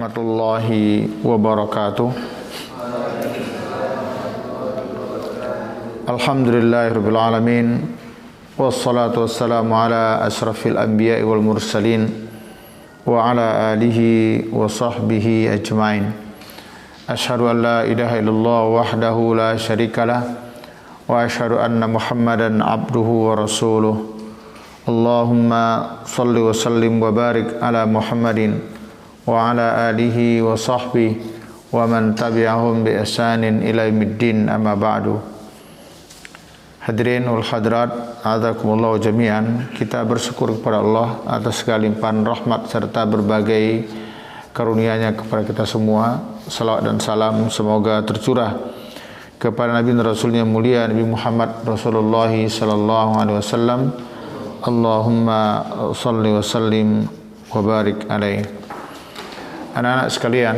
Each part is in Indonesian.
warahmatullahi wabarakatuh. Alhamdulillahirabbil alamin. Wassalatu wassalamu ala asrafil anbiya'i wal mursalin wa ala alihi wa sahbihi ajmain. Asyhadu an la ilaha illallah wahdahu la syarikalah wa asyhadu anna Muhammadan abduhu wa rasuluh. Allahumma salli wa sallim wa barik ala Muhammadin wa ala alihi wa sahbihi wa man tabi'ahum bi ihsanin ila yaumiddin, amma ba'du. Hadirin wal hadirat, azakumullah jami'an. Kita bersyukur kepada Allah atas segala limpahan rahmat serta berbagai karunia-Nya kepada kita semua. Salawat dan salam semoga tercurah kepada Nabi dan Rasulnya mulia Nabi Muhammad Rasulullah sallallahu alaihi wasallam. Allahumma salli wa sallim wa barik alaih. Anak-anak sekalian,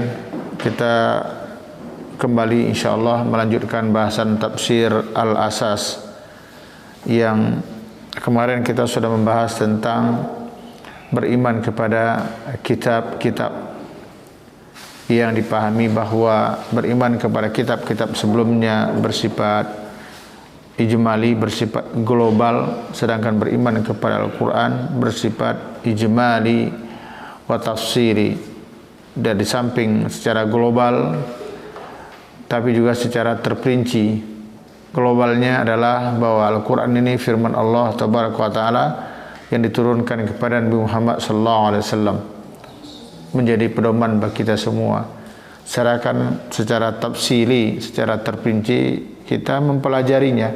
kita kembali insyaAllah melanjutkan bahasan tafsir Al-Asas yang kemarin kita sudah membahas tentang beriman kepada kitab-kitab yang dipahami bahwa beriman kepada kitab-kitab sebelumnya bersifat ijmali, bersifat global, sedangkan beriman kepada Al-Quran bersifat ijmali wa tafsiri. Dan di samping secara global tapi juga secara terperinci. Globalnya adalah bahwa Al-Quran ini firman Allah Tabaraka wa Ta'ala yang diturunkan kepada Nabi Muhammad sallallahu alaihi wasallam, menjadi pedoman bagi kita semua. Sedangkan secara tafsili, secara terperinci, kita mempelajarinya,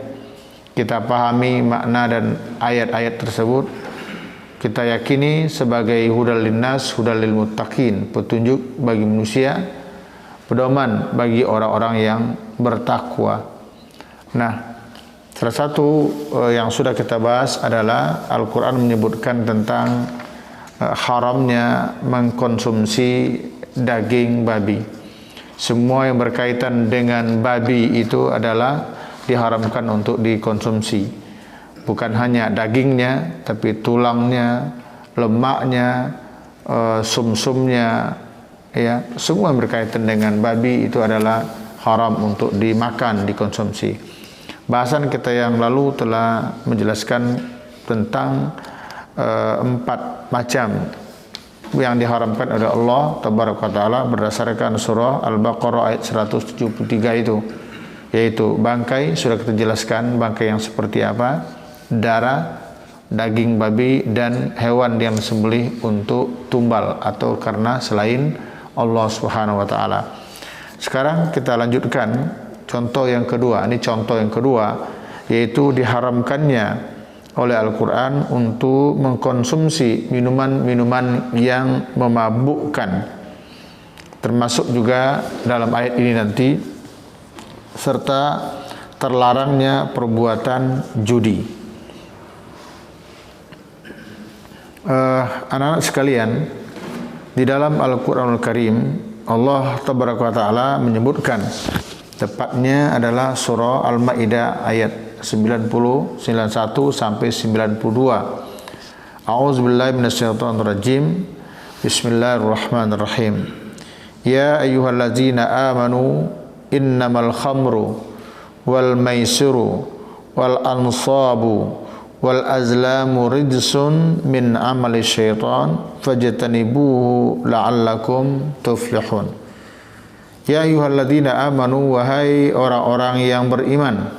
kita pahami makna dan ayat-ayat tersebut, kita yakini sebagai hudal linnas, hudal lil muttaqin, petunjuk bagi manusia, pedoman bagi orang-orang yang bertakwa. Nah, salah satu yang sudah kita bahas adalah Al-Quran menyebutkan tentang haramnya mengkonsumsi daging babi. Semua yang berkaitan dengan babi itu adalah diharamkan untuk dikonsumsi. Bukan hanya dagingnya, tapi tulangnya, lemaknya, sumsumnya, ya, semua yang berkaitan dengan babi itu adalah haram untuk dimakan, dikonsumsi. Bahasan kita yang lalu telah menjelaskan tentang 4 macam yang diharamkan oleh Allah Tabaraka wa Ta'ala berdasarkan surah Al-Baqarah ayat 173 itu, yaitu bangkai. Sudah kita jelaskan bangkai yang seperti apa, darah, daging babi, dan hewan yang disembelih untuk tumbal atau karena selain Allah Subhanahu wa Ta'ala. Sekarang kita lanjutkan contoh yang kedua. Ini contoh yang kedua, yaitu diharamkannya oleh Al-Quran untuk mengkonsumsi minuman-minuman yang memabukkan, termasuk juga dalam ayat ini nanti, serta terlarangnya perbuatan judi. Anak-anak sekalian, di dalam Al-Quranul Karim Allah Tabaraka wa Ta'ala menyebutkan, tepatnya adalah surah Al-Maidah ayat 91 sampai 92. A'udzubillahi minasyaitonirrajim. Bismillahirrahmanirrahim. Ya ayyuhallazina amanu innamal khamru wal maisiru wal ansabu wal azlamu rijsun min amali syaitan fajtanibuhu la'allakum tuflihun. Ya ayyuhalladzina amanu, wahai orang-orang yang beriman,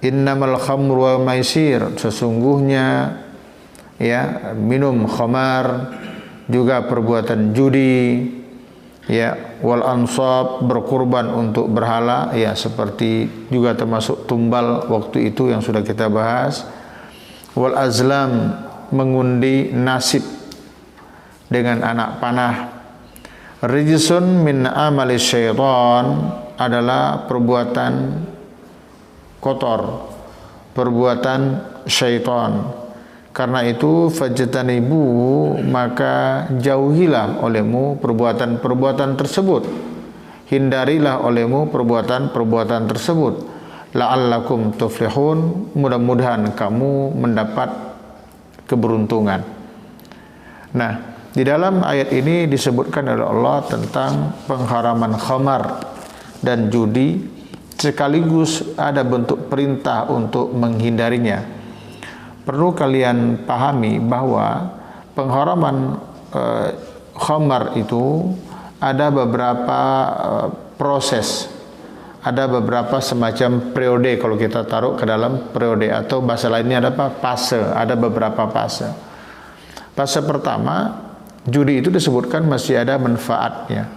innamal khamru wal maisir, sesungguhnya ya minum khamar, juga perbuatan judi, ya, wal ansab, berkurban untuk berhala, ya, seperti juga termasuk tumbal waktu itu yang sudah kita bahas, wal azlam, mengundi nasib dengan anak panah, rijsun min amali syaitan, adalah perbuatan kotor, perbuatan syaitan. Karena itu fajtanibu, maka jauhilah olehmu perbuatan-perbuatan tersebut, hindarilah olehmu perbuatan-perbuatan tersebut, la'allakum tuflihun, mudah-mudahan kamu mendapat keberuntungan. Nah, Di dalam ayat ini disebutkan oleh Allah tentang pengharaman khamar dan judi, sekaligus ada bentuk perintah untuk menghindarinya. Perlu kalian pahami bahwa pengharaman khamar itu ada beberapa proses, ada beberapa semacam periode, kalau kita taruh ke dalam periode, atau bahasa lainnya ada apa? Fase, ada beberapa fase. Fase pertama, judi itu disebutkan masih ada manfaatnya.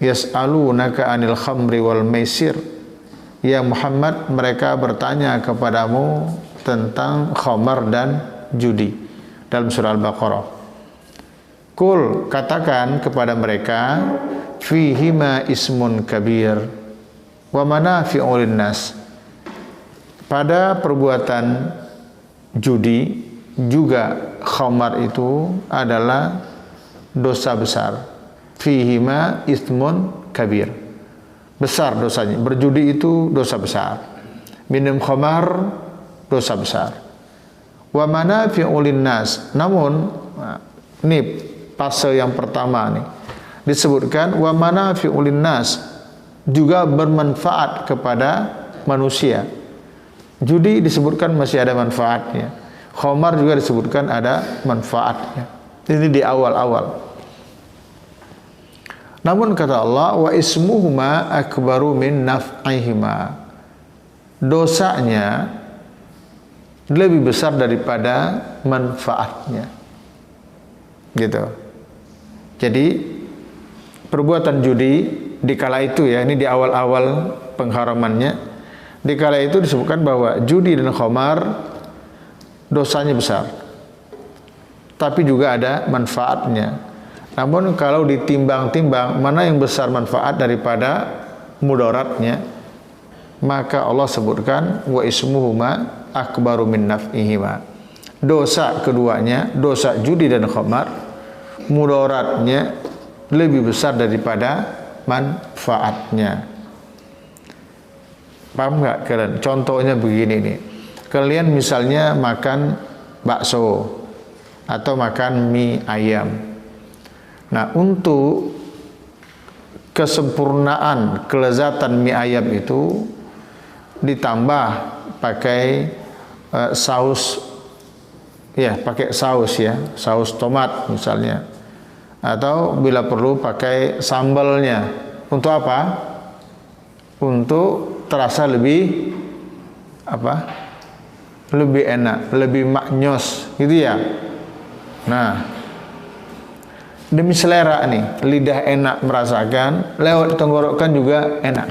Yas'alunaka 'anil khamri wal maisir. Ya Muhammad, mereka bertanya kepadamu tentang khamar dan judi dalam surah Al-Baqarah. Kul, katakan kepada mereka, fihima ismun kabir wa manafi'u linnas. Pada perbuatan judi juga khamar itu adalah dosa besar. Fihima ismun kabir, besar dosanya. Berjudi itu dosa besar, minum khamar dosa besar. Wa manafi'u linnas. Namun ini fase yang pertama nih, disebutkan wa manafi'u linnas, juga bermanfaat kepada manusia. Judi disebutkan masih ada manfaatnya, khamar juga disebutkan ada manfaatnya. Ini di awal-awal. Namun kata Allah, wa ismuhuma akbaru min naf'ihima. Dosanya lebih besar daripada manfaatnya. Gitu. Jadi perbuatan judi di kala itu, ya, ini di awal-awal pengharamannya, di kala itu disebutkan bahwa judi dan khamar dosanya besar, tapi juga ada manfaatnya. Namun kalau ditimbang-timbang mana yang besar manfaat daripada mudaratnya, maka Allah sebutkan wa ismuhuma akbaru min naf'ihima. Dosa keduanya, dosa judi dan khamar, mudaratnya lebih besar daripada manfaatnya. Paham nggak kalian? Contohnya begini nih. Kalian misalnya makan bakso atau makan mie ayam. Nah, untuk kesempurnaan kelezatan mie ayam itu ditambah pakai saus, ya, pakai saus, ya, saus tomat misalnya, atau bila perlu pakai sambalnya. Untuk apa? Untuk terasa lebih apa? Lebih enak, lebih maknyos, gitu ya. Nah, demi selera nih, lidah enak merasakan, lewat tenggorokan juga enak.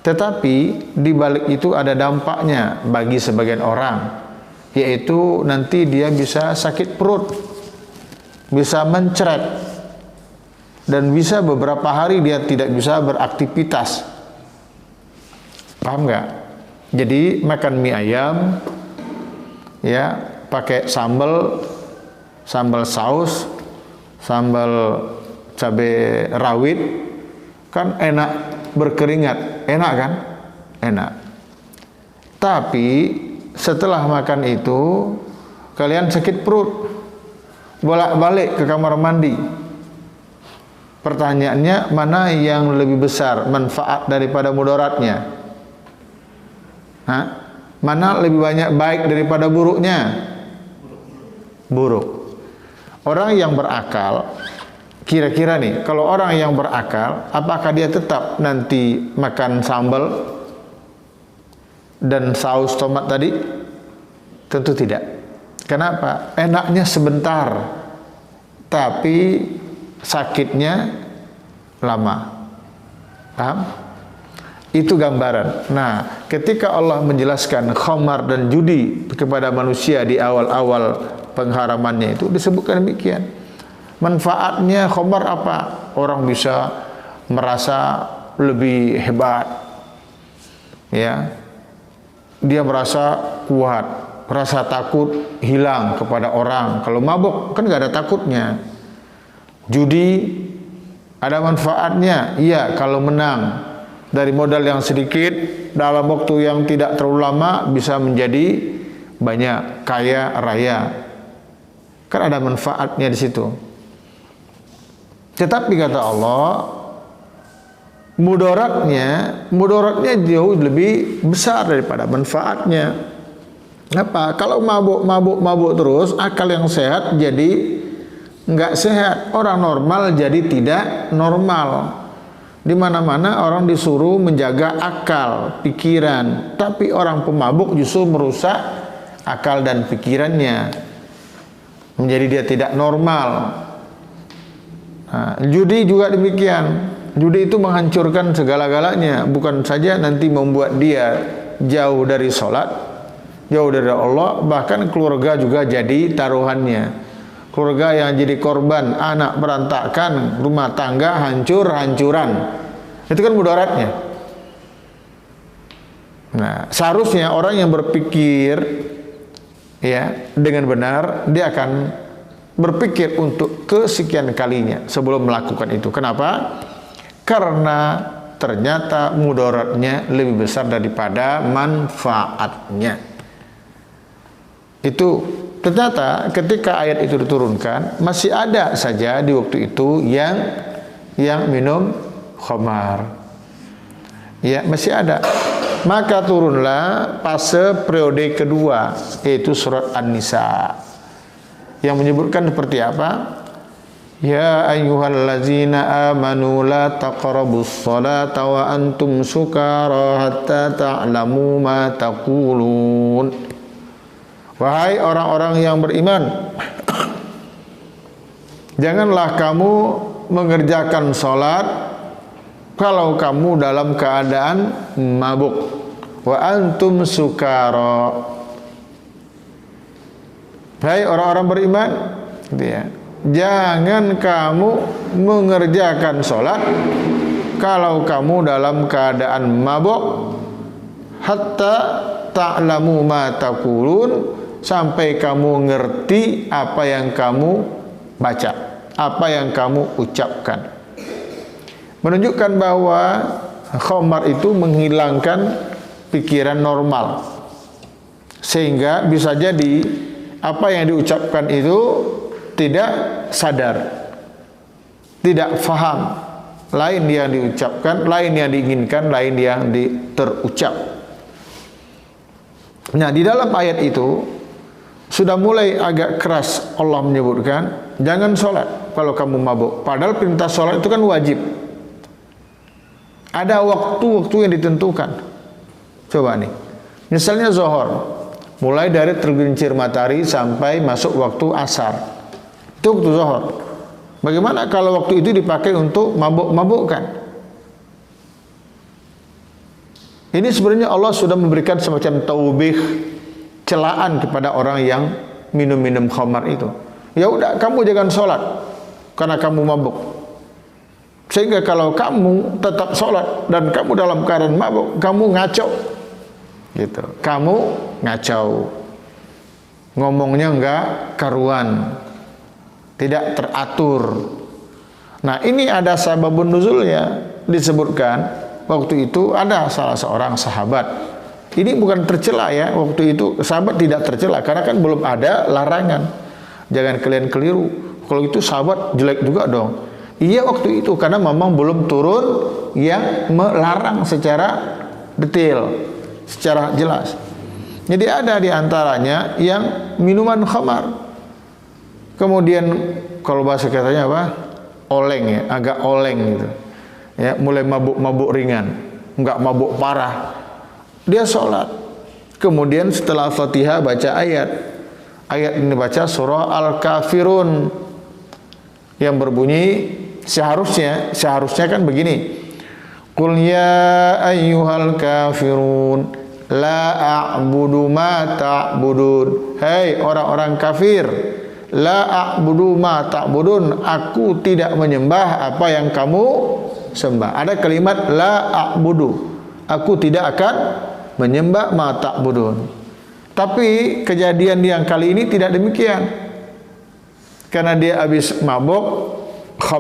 Tetapi di balik itu ada dampaknya bagi sebagian orang, yaitu nanti dia bisa sakit perut, bisa mencret, dan bisa beberapa hari dia tidak bisa beraktivitas. Paham nggak? Jadi makan mie ayam, ya, pakai sambal saus, sambal cabai rawit, kan enak, berkeringat, enak kan? Enak. Tapi setelah makan itu kalian sakit perut, bolak-balik ke kamar mandi. Pertanyaannya, mana yang lebih besar manfaat daripada mudaratnya? Mana lebih banyak baik daripada buruknya? Buruk. Orang yang berakal, kira-kira nih, kalau orang yang berakal, apakah dia tetap nanti makan sambal dan saus tomat tadi? Tentu tidak. Kenapa? Enaknya sebentar, tapi sakitnya lama. Paham? Itu gambaran. Nah, ketika Allah menjelaskan khamar dan judi kepada manusia di awal-awal pengharamannya itu disebutkan demikian. Manfaatnya khamar apa? Orang bisa merasa lebih hebat, ya, dia merasa kuat, rasa takut hilang kepada orang. Kalau mabuk kan gak ada takutnya. Judi ada manfaatnya, iya, kalau menang dari modal yang sedikit dalam waktu yang tidak terlalu lama bisa menjadi banyak, kaya raya. Kan ada manfaatnya di situ. Tetapi kata Allah, mudaratnya jauh lebih besar daripada manfaatnya. Apa? Kalau mabuk terus, akal yang sehat jadi nggak sehat. Orang normal jadi tidak normal. Di mana-mana orang disuruh menjaga akal, pikiran, tapi orang pemabuk justru merusak akal dan pikirannya, menjadi dia tidak normal. Nah, judi juga demikian. Judi itu menghancurkan segala-galanya, bukan saja nanti membuat dia jauh dari sholat, jauh dari Allah, bahkan keluarga juga jadi taruhannya. Keluarga yang jadi korban, anak berantakan, rumah tangga hancur-hancuran. Itu kan mudaratnya. Nah, seharusnya orang yang berpikir ya dengan benar, dia akan berpikir untuk kesekian kalinya sebelum melakukan itu. Kenapa? Karena ternyata mudaratnya lebih besar daripada manfaatnya. Itu ternyata ketika ayat itu diturunkan, masih ada saja di waktu itu yang minum khamar. Ya, masih ada. Maka turunlah fase periode kedua, yaitu surat An-Nisa, yang menyebutkan seperti apa? Ya ayyuhallazina amanu la taqrabus salata wa antum sukara hatta ta'lamu ma taqulun. Wahai orang-orang yang beriman, janganlah kamu mengerjakan salat kalau kamu dalam keadaan mabuk. Wa antum sukara. Hai orang-orang beriman, gitu ya. Jangan kamu mengerjakan sholat kalau kamu dalam keadaan mabuk, hatta ta'lamu ma taqulun, sampai kamu ngerti apa yang kamu baca, apa yang kamu ucapkan. Menunjukkan bahwa khamar itu menghilangkan pikiran normal, sehingga bisa jadi apa yang diucapkan itu tidak sadar, tidak faham. Lain yang diucapkan, lain yang diinginkan, lain yang terucap. Nah, di dalam ayat itu sudah mulai agak keras Allah menyebutkan, jangan sholat kalau kamu mabuk. Padahal perintah sholat itu kan wajib. Ada waktu-waktu yang ditentukan. Coba nih, misalnya zuhur, mulai dari tergelincir matahari sampai masuk waktu asar. Itu waktu zuhur. Bagaimana kalau waktu itu dipakai untuk mabuk-mabukkan? Ini sebenarnya Allah sudah memberikan semacam taubih, celaan kepada orang yang minum-minum khamar itu. Ya udah, kamu jangan sholat karena kamu mabuk. Sehingga kalau kamu tetap sholat dan kamu dalam keadaan mabuk, kamu ngaco. Gitu. Kamu ngacau. Ngomongnya enggak karuan. Tidak teratur. Nah, ini ada sababun nuzulnya, disebutkan waktu itu ada salah seorang sahabat. Ini bukan tercela ya, waktu itu sahabat tidak tercela karena kan belum ada larangan. Jangan kalian keliru, kalau itu sahabat jelek juga dong. Iya, waktu itu karena memang belum turun yang melarang secara detail, secara jelas. Jadi ada di antaranya yang minuman khamar. Kemudian kalau bahasa katanya apa? Oleng ya, agak oleng gitu. Ya, mulai mabuk-mabuk ringan, enggak mabuk parah. Dia sholat. Kemudian setelah Fatihah baca ayat. Ayat ini baca surah Al-Kafirun yang berbunyi seharusnya kan begini. Qul ya ayyuhal kafirun la a'budu ma ta'budun. Hei orang-orang kafir, la a'budu ma ta'budun, aku tidak menyembah apa yang kamu sembah. Ada kalimat la a'budu, aku tidak akan menyembah ma ta'budun. Tapi kejadian yang kali ini tidak demikian. Karena dia habis mabuk,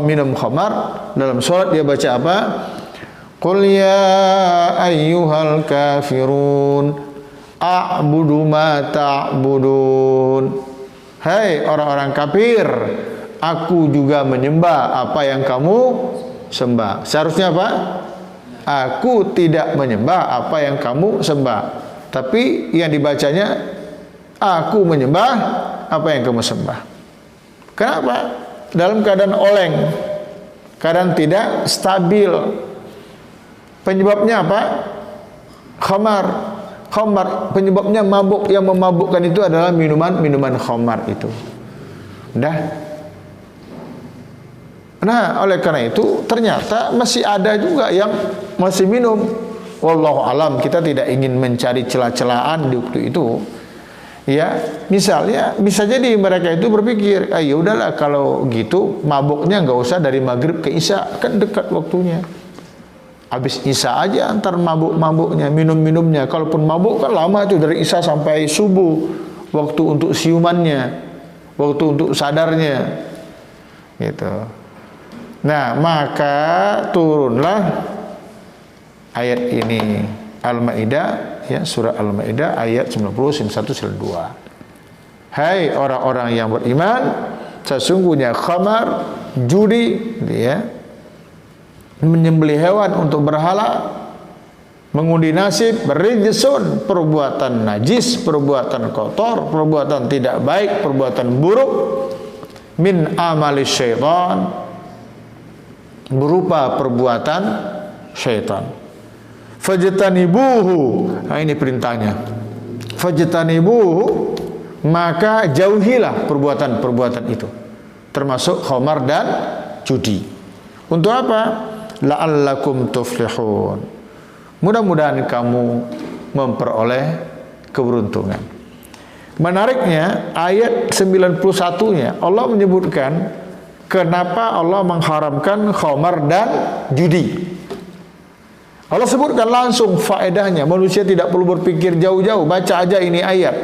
minum khamar, dalam sholat dia baca apa? Qul ya ayyuhal kafirun a'budu ma ta'budun. Hai orang-orang kafir, aku juga menyembah apa yang kamu sembah. Seharusnya apa? Aku tidak menyembah apa yang kamu sembah. Tapi yang dibacanya, aku menyembah apa yang kamu sembah. Kenapa? Dalam keadaan oleng, keadaan tidak stabil. Penyebabnya apa? Khamar. Penyebabnya mabuk. Yang memabukkan itu adalah minuman khamar itu. Dah. Nah, oleh karena itu ternyata masih ada juga yang masih minum. Wallahu alam, kita tidak ingin mencari celah-celahan di waktu itu. Ya, misalnya bisa jadi mereka itu berpikir, ya udahlah kalau gitu mabuknya nggak usah dari maghrib ke isya, kan dekat waktunya. Habis isya aja antar mabuk-mabuknya, minum-minumnya. Kalaupun mabuk kan lama itu dari isya sampai subuh. Waktu untuk siumannya, waktu untuk sadarnya. Gitu. Nah, maka turunlah ayat ini, Al-Maidah, ya, surah Al-Maidah ayat 91 2. Hai orang-orang yang beriman, sesungguhnya khamar, judi, ya, menyembelih hewan untuk berhala, mengundi nasib, rijsun, perbuatan najis, perbuatan kotor, perbuatan tidak baik, perbuatan buruk, min amali syaitan, berupa perbuatan syaitan. Fajtanibuhu, nah ini perintahnya. Fajtanibuhu, maka jauhilah perbuatan-perbuatan itu, termasuk khamar dan judi. Untuk apa? La'allakum tuflihun. Mudah-mudahan kamu memperoleh keberuntungan. Menariknya ayat 91-nya Allah menyebutkan kenapa Allah mengharamkan khamar dan judi. Allah sebutkan langsung faedahnya. Manusia tidak perlu berpikir jauh-jauh, baca aja ini ayat.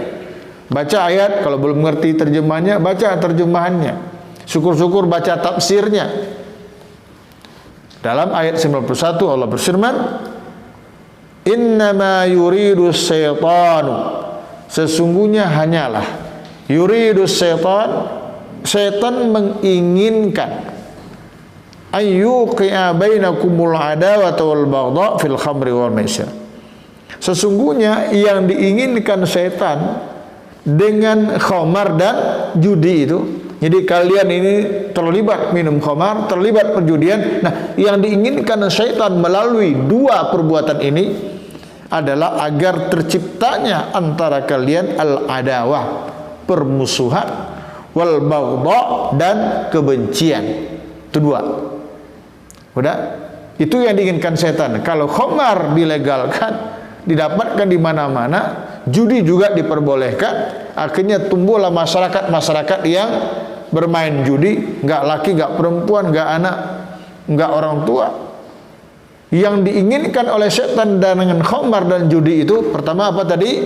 Baca ayat, kalau belum mengerti terjemahnya, baca terjemahannya. Syukur-syukur baca tafsirnya. Dalam ayat 91 Allah berfirman, innama yuridu syaitanu, sesungguhnya hanyalah, yuridu syaitan, syaitan menginginkan, ayyuqi'a bainakumul adawata wal baghdha fil khamri wal maisir. Sesungguhnya yang diinginkan syaitan dengan khamar dan judi itu, jadi kalian ini terlibat minum khamar, terlibat perjudian. Nah, yang diinginkan syaitan melalui dua perbuatan ini adalah agar terciptanya antara kalian al-adawah, permusuhan, wal baghdha, dan kebencian. Itu dua. Udah? Itu yang diinginkan setan. Kalau khamar dilegalkan, didapatkan di mana-mana, judi juga diperbolehkan, akhirnya tumbuhlah masyarakat yang bermain judi, nggak laki, nggak perempuan, nggak anak, nggak orang tua. Yang diinginkan oleh setan dengan khamar dan judi itu pertama apa tadi?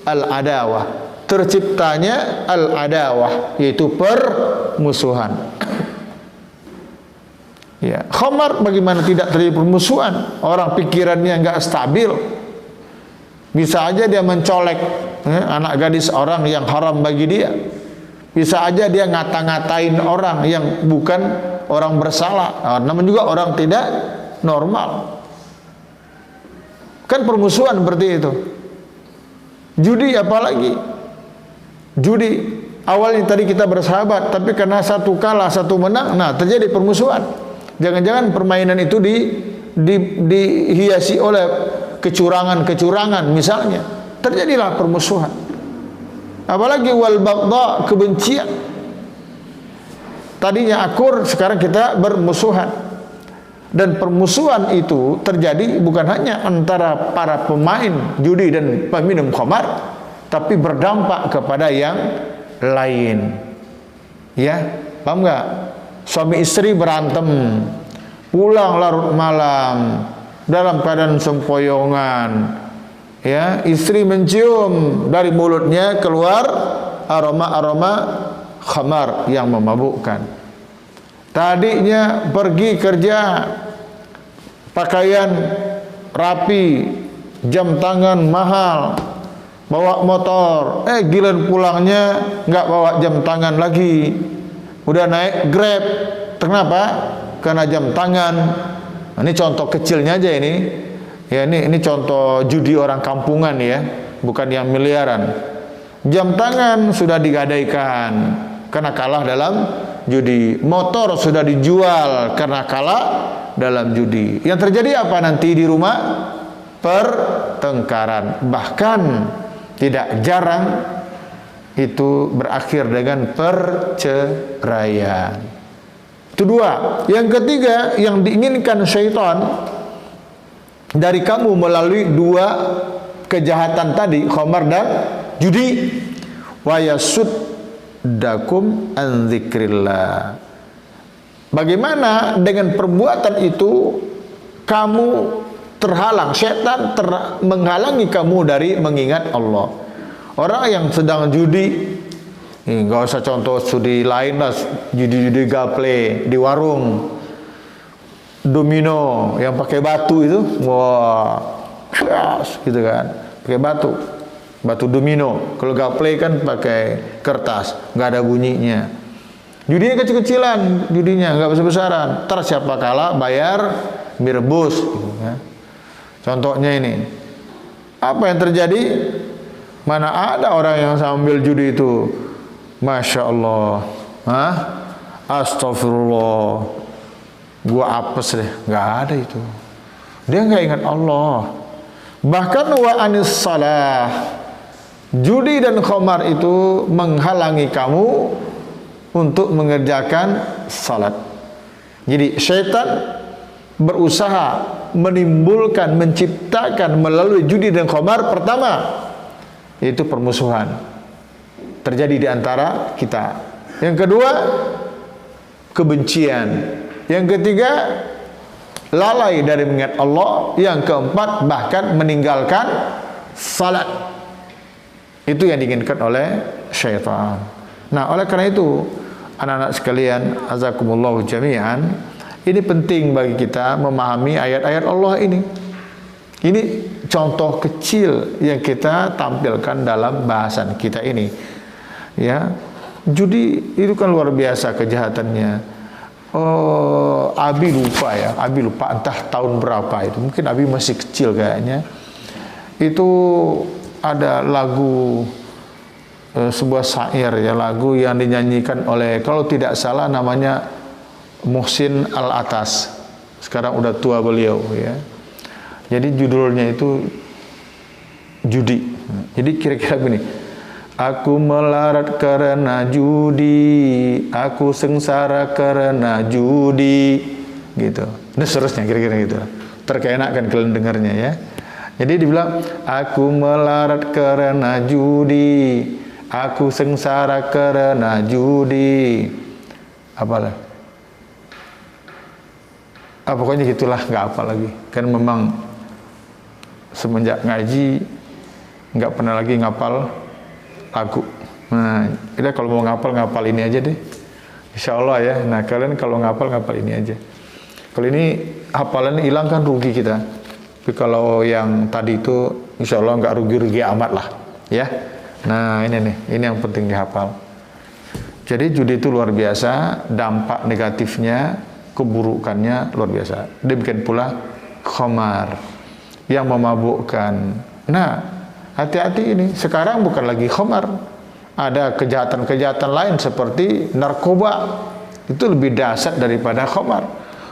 Al-adawah. Terciptanya al-adawah, yaitu permusuhan. Ya, khamar bagaimana tidak terjadi permusuhan? Orang pikirannya nggak stabil. Bisa aja dia mencolek anak gadis orang yang haram bagi dia. Bisa aja dia ngata-ngatain orang yang bukan orang bersalah. Namun juga orang tidak normal. Kan permusuhan seperti itu. Judi apalagi? Judi awalnya tadi kita bersahabat, tapi karena satu kalah satu menang, nah terjadi permusuhan. Jangan-jangan permainan itu dihiasi oleh kecurangan-kecurangan misalnya, terjadilah permusuhan. Apalagi wal baghdha, kebencian. Tadinya akur, sekarang kita bermusuhan. Dan permusuhan itu terjadi bukan hanya antara para pemain judi dan peminum khamar, tapi berdampak kepada yang lain. Ya, paham nggak? Suami istri berantem, pulang larut malam dalam keadaan sempoyongan. Ya, istri mencium dari mulutnya keluar aroma-aroma khamar yang memabukkan. Tadinya pergi kerja, pakaian rapi, jam tangan mahal, bawa motor, giliran pulangnya nggak bawa jam tangan lagi, udah naik Grab. Kenapa? Karena jam tangan. Nah, ini contoh kecilnya aja ini. Ya, ini contoh judi orang kampungan ya, bukan yang miliaran. Jam tangan sudah digadaikan karena kalah dalam judi. Motor sudah dijual karena kalah dalam judi. Yang terjadi apa nanti di rumah? Pertengkaran. Bahkan tidak jarang itu berakhir dengan perceraian. Itu dua. Yang ketiga, yang diinginkan syaitan dari kamu melalui dua kejahatan tadi, khamar dan judi, wa yasuddakum an dzikrillah. Bagaimana dengan perbuatan itu kamu terhalang, syaitan menghalangi kamu dari mengingat Allah. Orang yang sedang judi, nggak usah contoh studi lain lah, judi-judi gaple di warung, domino yang pakai batu itu, wah, gitu kan, pakai batu domino. Kalau gaple kan pakai kertas, nggak ada bunyinya. Judinya kecil-kecilan, judinya nggak besar-besaran. Ntar siapa kalah bayar mie rebus, gitu kan. Contohnya ini, apa yang terjadi? Mana ada orang yang sambil judi itu, masya Allah, astagfirullah, gua apes deh, nggak ada itu. Dia nggak ingat Allah. Bahkan wa anis salah, judi dan khamar itu menghalangi kamu untuk mengerjakan salat. Jadi syaitan berusaha menimbulkan, menciptakan melalui judi dan khamar. Pertama, yaitu permusuhan terjadi di antara kita. Yang kedua, kebencian. Yang ketiga, lalai dari mengingat Allah. Yang keempat, bahkan meninggalkan salat. Itu yang diinginkan oleh syaitan. Nah, oleh karena itu, anak-anak sekalian, azakumullahu jami'an, ini penting bagi kita memahami ayat-ayat Allah ini. Ini contoh kecil yang kita tampilkan dalam bahasan kita ini. Ya, judi itu kan luar biasa kejahatannya. Oh, Abi lupa entah tahun berapa itu. Mungkin Abi masih kecil kayaknya. Itu ada lagu, sebuah syair ya, lagu yang dinyanyikan oleh, kalau tidak salah namanya Muhsin Al-Atas. Sekarang udah tua beliau ya. Jadi judulnya itu judi. Jadi kira-kira begini, aku melarat karena judi, aku sengsara karena judi, gitu. Ini seterusnya kira-kira gitu. Terkenak kan kalian dengarnya ya. Jadi dibilang, aku melarat karena judi, aku sengsara karena judi. Apalah? Pokoknya gitulah, nggak apa lagi. Kan memang semenjak ngaji nggak pernah lagi ngapal lagu. Nah, kita kalau mau ngapal ini aja deh, insya Allah ya. Nah, kalian kalau ngapal ini aja. Kalau ini hafalan hilang kan rugi kita. Tapi kalau yang tadi itu insya Allah nggak rugi-rugi amat lah ya. Nah, ini nih, ini yang penting dihafal. Jadi judi itu luar biasa, dampak negatifnya, keburukannya luar biasa. Demikian pula khamar yang memabukkan. Nah, hati-hati ini. Sekarang bukan lagi khamar, ada kejahatan-kejahatan lain seperti narkoba. Itu lebih dahsyat daripada khamar.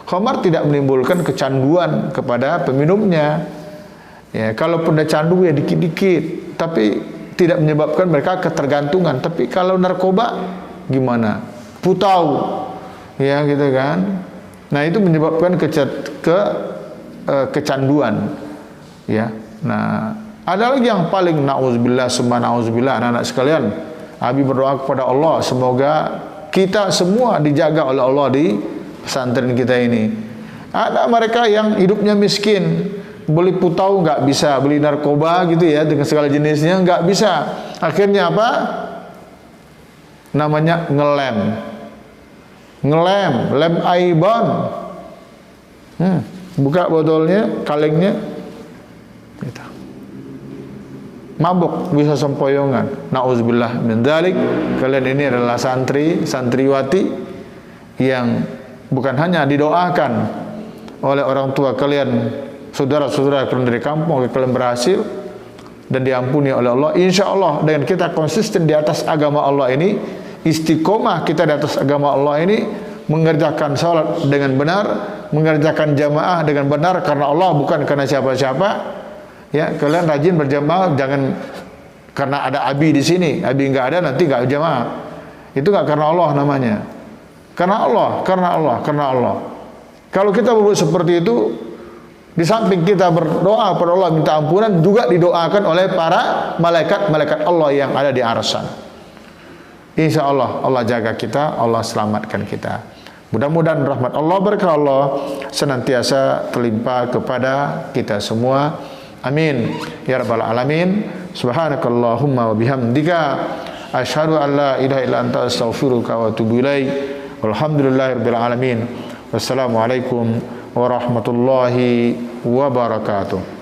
Khamar tidak menimbulkan kecanduan kepada peminumnya. Ya, kalaupun ada candu ya dikit-dikit, tapi tidak menyebabkan mereka ketergantungan. Tapi kalau narkoba gimana? Putau, ya gitu kan. Nah, itu menyebabkan kecanduan. Ya, nah ada lagi yang paling na'udzubillah summa na'udzubillah, anak-anak sekalian. Abi berdoa kepada Allah semoga kita semua dijaga oleh Allah di pesantren kita ini. Ada mereka yang hidupnya miskin, beli putau nggak bisa, beli narkoba gitu ya dengan segala jenisnya nggak bisa. Akhirnya apa? Namanya lem aibon. Buka botolnya, kalengnya, gitu. mabuk, bisa sempoyongan. Nauzubillah min dzalik. Kalian ini adalah santri, santriwati yang bukan hanya didoakan oleh orang tua kalian, saudara-saudara kalian dari kampung, kalian berhasil dan diampuni oleh Allah. Insya Allah dengan kita konsisten di atas agama Allah ini, istiqomah kita di atas agama Allah ini, mengerjakan salat dengan benar, mengerjakan jamaah dengan benar karena Allah, bukan karena siapa-siapa. Ya, kalian rajin berjamaah, jangan karena ada abi di sini, abi nggak ada nanti nggak jamaah. Itu nggak karena Allah namanya. Karena Allah, karena Allah, karena Allah. Kalau kita berbuat seperti itu, di samping kita berdoa pada Allah minta ampunan, juga didoakan oleh para malaikat-malaikat Allah yang ada di arsan. Insya Allah, Allah jaga kita, Allah selamatkan kita. Mudah-mudahan rahmat Allah, berkah Allah senantiasa terlimpah kepada kita semua. Amin ya rabbal alamin. Subhanakallahumma wa bihamdika asyhadu an la ilaha illa anta astaghfiruka wa atubu ilaik. Walhamdulillahirabbil alamin. Wassalamualaikum warahmatullahi wabarakatuh.